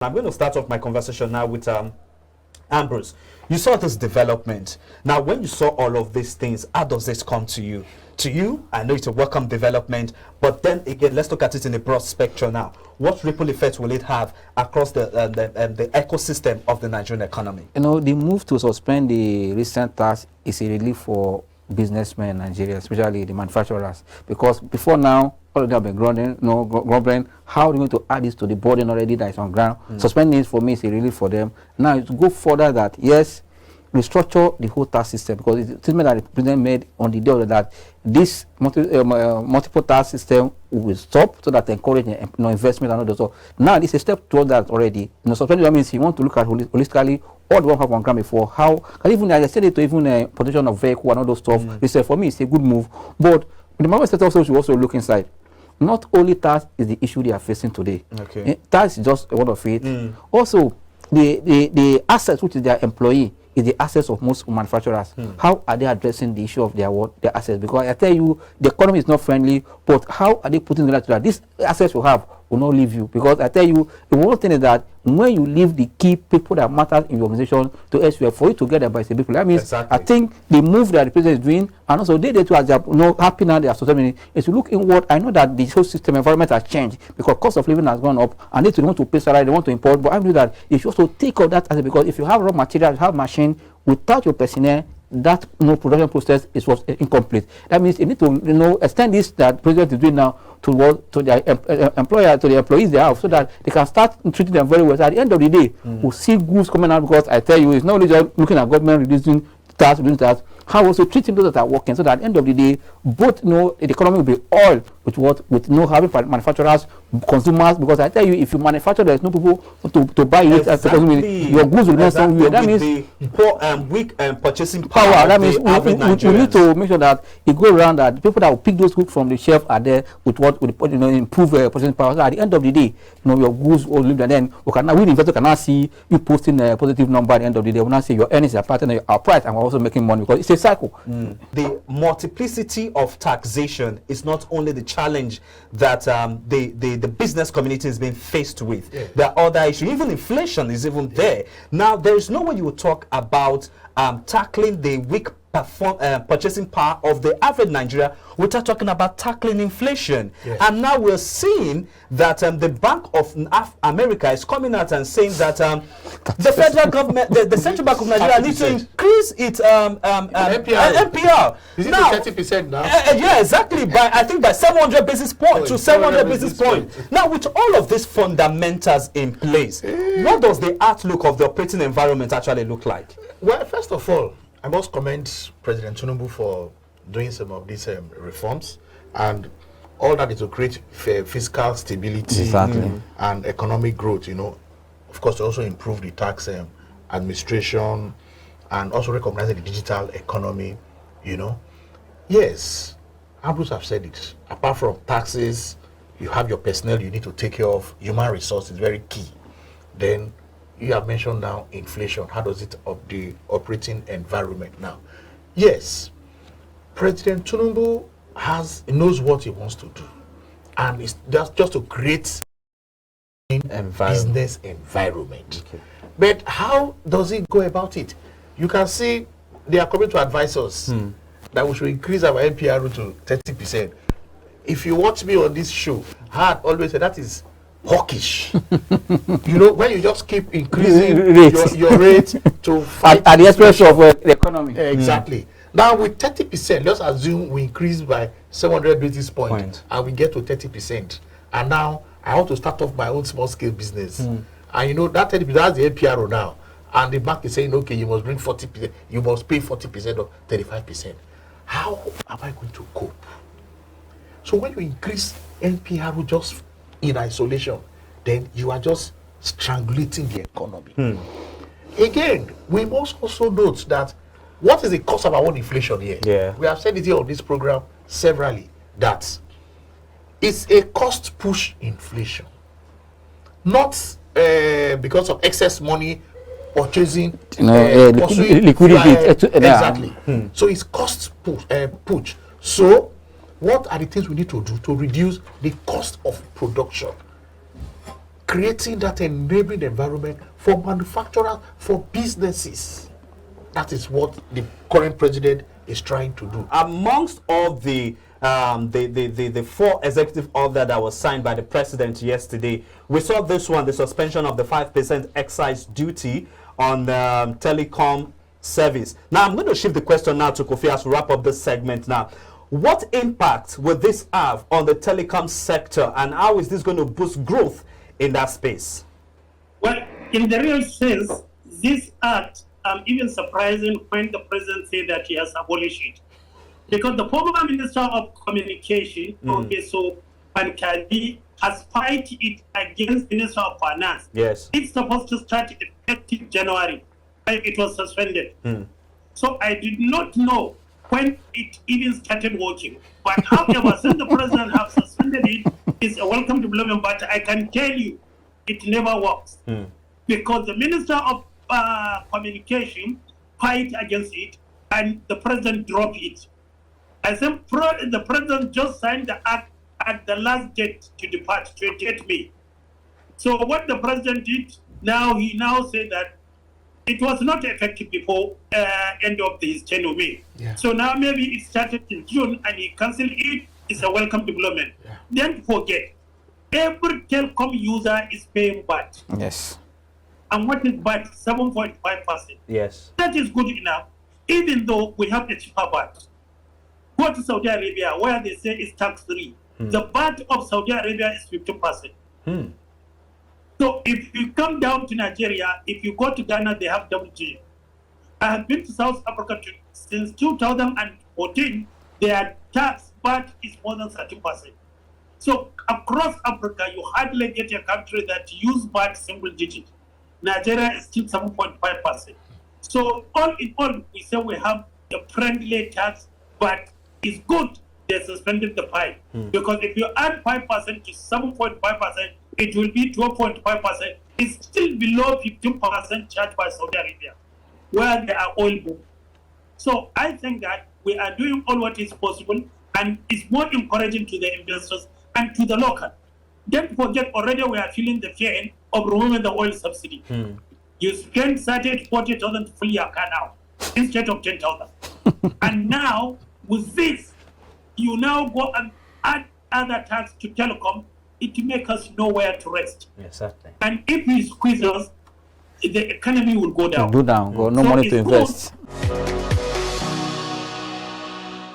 I'm going to start off my conversation now with Ambrose. You saw this development. Now, when you saw all of these things, how does this come to you? To you, I know it's a welcome development, but then again, let's look at it in a broad spectrum now. What ripple effect will it have across the ecosystem of the Nigerian economy? You know, the move to suspend the recent tax is a relief for businessmen in Nigeria, especially the manufacturers, because before now, all of them have been grumbling, how are they going to add this to the burden already that is on ground? Suspending it for me is a relief for them. Now, to go further that, yes, restructure the whole tax system, because it's a statement that the president made on the day of that this multiple tax system will stop, so that encourage investment and all that. So now this is a step towards that already. Suspending that means you want to look at holistically all the one have on ground before. How can even I said it to even protection of vehicle and all those stuff. They said for me it's a good move, but the moment set also should also look inside. Not only tax is the issue they are facing today. Okay, tax is just one of it. Also, the assets which is their employee is the assets of most manufacturers. How are they addressing the issue of their assets? Because I tell you, the economy is not friendly, but how are they putting the that these assets you have will not leave you? Because I tell you, the one thing is that when you leave the key people that matter in your organization to elsewhere, for you to get there by people, that means I think the move that the president is doing, and also they too, as they are happy now, they are society, is to look inward. I know that the whole system environment has changed because cost of living has gone up, and they want to pay salary, they want to import. But I believe that you should also take out that asset, because if you have raw material, you have machine, without your personnel, that production process was incomplete. That means you need to extend this that president is doing now to their employer, to the employees they have, so that they can start treating them very well. So at the end of the day, we'll see goods coming out, because I tell you, it's not only just looking at government reducing tax, how also treating those that are working, so that at the end of the day, both the economy will be all with having manufacturers, consumers, because I tell you, if you manufacture, there's no people to buy it as your goods will not somewhere. That means the weak purchasing power. That means we need to make sure that it goes around that the people that will pick those goods from the shelf are there with improve purchasing power. So at the end of the day, your goods will live, and then we the investor cannot see you posting a positive number at the end of the day. We not see your earnings are part of our price, and we're also making money, because it's a cycle. The multiplicity of taxation is not only the challenge that the business community is being faced with. There are other issues. Even inflation is even there. Now, there is no way you will talk about tackling the weak purchasing power of the average Nigeria without talking about tackling inflation. And now we're seeing that the Bank of America is coming out and saying that the federal government, the Central Bank of Nigeria needs to increase its MPR. Is it now 30% now? Yeah, exactly. I think by 700 basis points to 700 basis points. Now, with all of these fundamentals in place, what does the outlook of the operating environment actually look like? Well, first of all, I must commend President Tinubu for doing some of these reforms, and all that is to create fiscal stability and economic growth. Of course, to also improve the tax administration, and also recognizing the digital economy. Yes, Ambrose have said it. Apart from taxes, you have your personnel you need to take care of. Human resource is very key. Then you have mentioned now inflation. How does it up the operating environment now? Yes, President Tinubu knows what he wants to do, and it's just to create business environment. But how does he go about it? You can see they are coming to advise us that we should increase our MPR to 30%. If you watch me on this show, I had always said that is hawkish. When you just keep increasing your rate to at the expense of the economy. Exactly. Now with 30%, let's assume we increase by 700 basis points and we get to 30%. And now I want to start off my own small scale business. And that 30%, that's the NPR now. And the bank is saying, okay, you must bring 40%, you must pay 40% or 35%. How am I going to cope? So when you increase NPR just in isolation, then you are just strangulating the economy. Again, we must also note that what is the cost of our own inflation here? We have said it here on this program severally, that it's a cost push inflation, not because of excess money purchasing liquidity. Exactly. So it's cost push. So what are the things we need to do to reduce the cost of production? creating that enabling environment for manufacturers, for businesses. That is what the current president is trying to do. Amongst all the 4 executive orders that was signed by the president yesterday, we saw this one, the suspension of the 5% excise duty on telecom service. Now, I'm going to shift the question now to Kofi as we wrap up this segment now. What impact will this have on the telecom sector, and how is this going to boost growth in that space? Well, in the real sense, this act, even surprising when the president said that he has abolished it. Because the former Minister of Communication, Professor Pankadi, has fight it against Minister of Finance. Yes. It's supposed to start effective January, but it was suspended. So I did not know when it even started working. But however, since the president has suspended it, it's a welcome development. But I can tell you, it never works. Because the Minister of Communication fight against it, and the president dropped it. I think the president just signed the act at the last date to depart, 28 May. So what the president did, he now said that it was not effective before end of his tenure May. Yeah. So now maybe it started in June and he cancelled it. It's a welcome development. Yeah. Don't forget, every telecom user is paying VAT. Yes. And what is VAT? 7.5%. Yes. That is good enough, even though we have a cheaper VAT. Go to Saudi Arabia, where they say it's tax-free. The VAT of Saudi Arabia is 50%. So if you come down to Nigeria, if you go to Ghana, they have double G. I have been to South Africa since 2014. Their tax VAT is more than 30%. So across Africa, you hardly get a country that use VAT single digit. Nigeria is still 7.5%. So all in all, we say we have a friendly tax, but it's good they suspended the 5. Because if you add 5% to 7.5%, it will be 12.5%. It's still below 15% charged by Saudi Arabia, where they are oil boom. So I think that we are doing all what is possible, and it's more encouraging to the investors and to the local. Don't forget, already we are feeling the fear of removing the oil subsidy. You spend 30,000 to 40,000 to fill your car now, instead of 10,000. And now, with this, you now go and add other tax to telecom. It makes us know where to rest. Exactly. And if we squeeze us, the economy will go down. No money to invest.